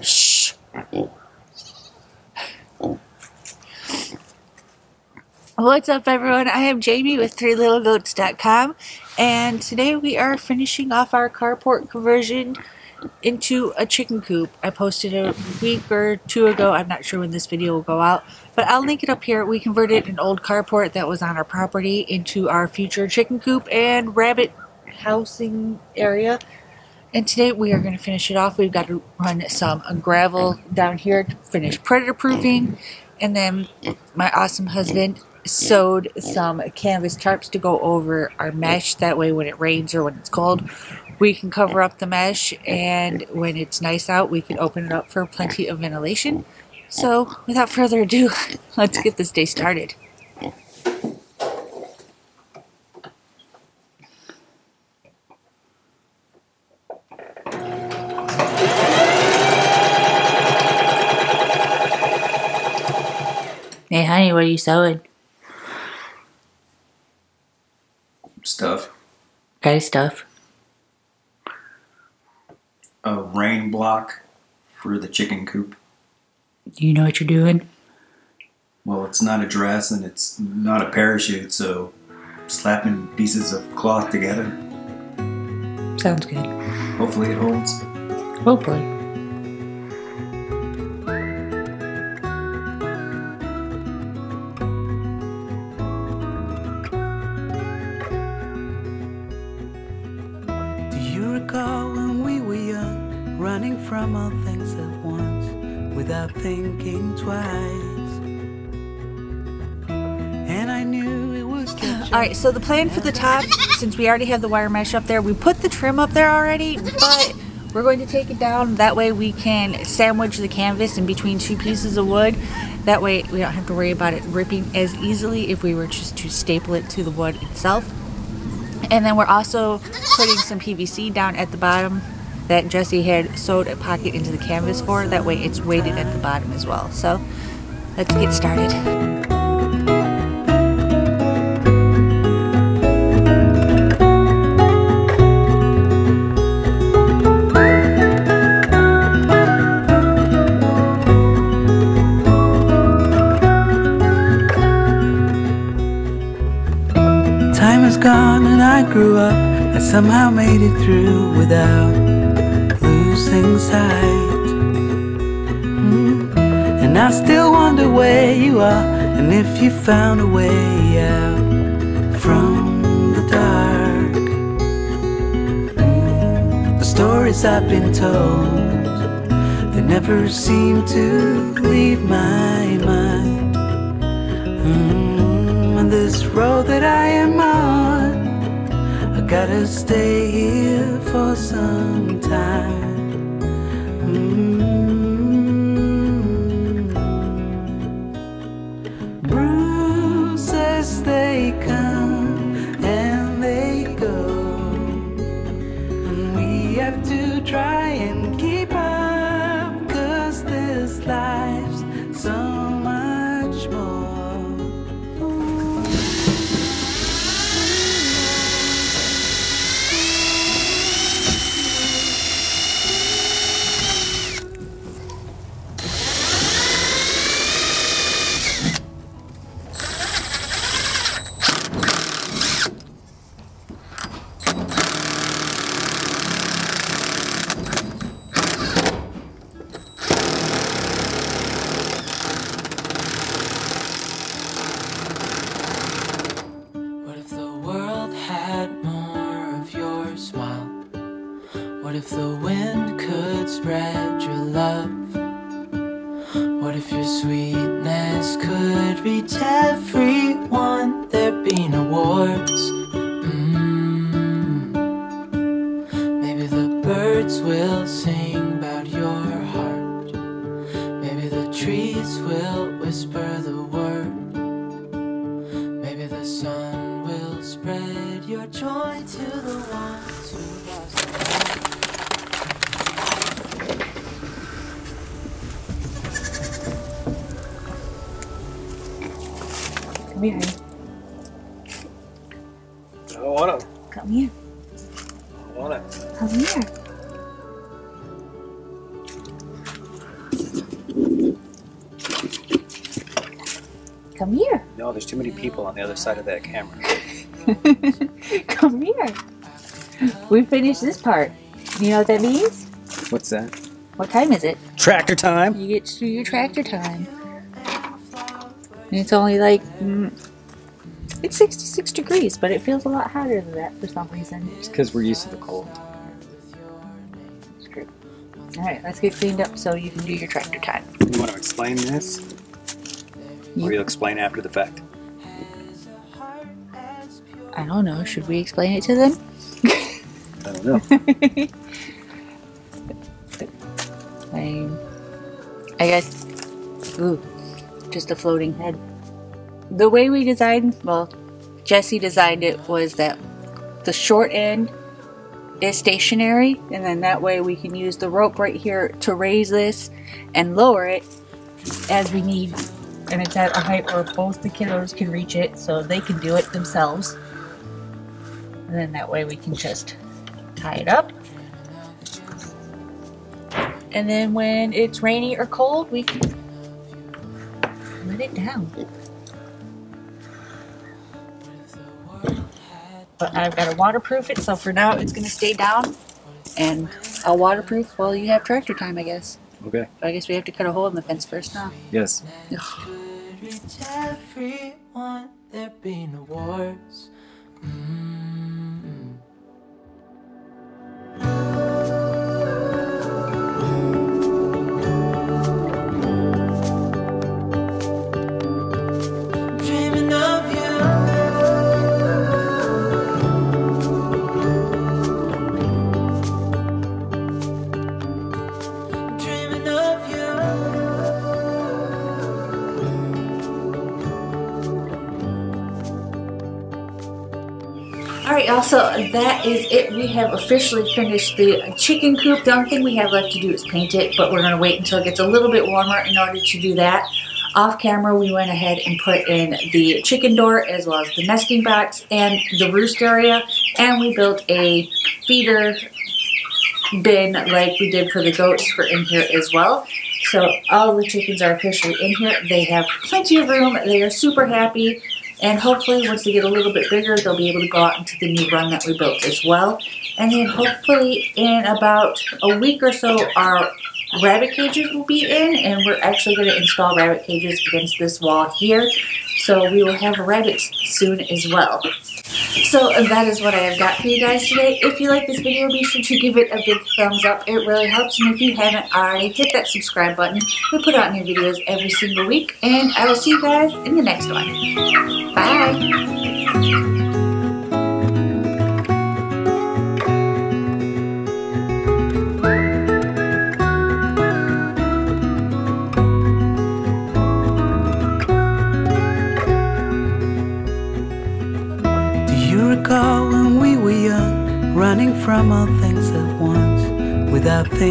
Shh. What's up, everyone? I am Jamie with threelittlegoats.com, and today we are finishing off our carport conversion into a chicken coop. I posted a week or two ago. I'm not sure when this video will go out, but I'll link it up here. We converted an old carport that was on our property into our future chicken coop and rabbit housing area. And today we are going to finish it off. We've got to run some gravel down here to finish predator proofing, and then my awesome husband sewed some canvas tarps to go over our mesh. That way when it rains or when it's cold, we can cover up the mesh, and when it's nice out, we can open it up for plenty of ventilation. So without further ado, let's get this day started. Hey honey, what are you sewing? Stuff. Okay, stuff. A rain block for the chicken coop. Do you know what you're doing? Well, it's not a dress and it's not a parachute, so slapping pieces of cloth together. Sounds good. Hopefully it holds. Hopefully. When we were young, running from all things at once, without thinking twice, and I knew it was alright, so the plan for the top, since we already have the wire mesh up there, we put the trim up there already, but we're going to take it down. That way we can sandwich the canvas in between two pieces of wood. That way we don't have to worry about it ripping as easily if we were just to staple it to the wood itself. And then we're also putting some PVC down at the bottom that Jesse had sewed a pocket into the canvas for. That way it's weighted at the bottom as well. So let's get started. Time is gone and I grew up. I somehow made it through without losing sight. And I still wonder where you are, and if you found a way out from the dark. The stories I've been told, they never seem to leave my mind. On this road that I am on, I gotta stay here for some time. Bruises, they come and they go, and we have to try and keep up, 'cause this life's so much more. What if the wind could spread your love? What if your sweetness could reach everyone? There'd be no wars. Maybe the birds will sing about your heart. Maybe the trees will whisper the word. Maybe the sun will spread your joy to the ones who lost their heart. Come here, honey. I don't want to. Come here. I want to. Come here. Come here. No, there's too many people on the other side of that camera. Come here. We finished this part. You know what that means? What's that? What time is it? Tractor time! You get to your tractor time. And it's only like, it's 66 degrees, but it feels a lot hotter than that for some reason. It's because we're used to the cold. It's true. Alright, let's get cleaned up so you can do your tractor time. You want to explain this? Or you'll explain after the fact? I don't know. Should we explain it to them? I don't know. I guess, ooh, just a floating head. The way we designed, well, Jesse designed it was that the short end is stationary, and then that way we can use the rope right here to raise this and lower it as we need. And it's at a height where both the kiddos can reach it, so they can do it themselves. And then that way we can just tie it up. And then when it's rainy or cold, we can let it down. But I've got to waterproof it, so for now it's going to stay down. And I'll waterproof while you have tractor time, I guess. Okay. But I guess we have to cut a hole in the fence first now. Yes. Everyone, there be no wars. Dreaming of you. Dreaming of you. Alright, y'all, so that is it. We have officially finished the chicken coop. The only thing we have left to do is paint it, but we're going to wait until it gets a little bit warmer in order to do that. Off camera, we went ahead and put in the chicken door as well as the nesting box and the roost area, and we built a feeder bin like we did for the goats for in here as well. So all the chickens are officially in here. They have plenty of room. They are super happy. And hopefully once they get a little bit bigger, they'll be able to go out into the new run that we built as well. And then hopefully in about a week or so, our rabbit cages will be in. And we're actually going to install rabbit cages against this wall here. So we will have rabbits soon as well. So that is what I have got for you guys today. If you like this video, be sure to give it a big thumbs up. It really helps. And if you haven't already, hit that subscribe button. We put out new videos every single week. And I will see you guys in the next one. Bye. Recall when we were young, running from all things at once, without thinking.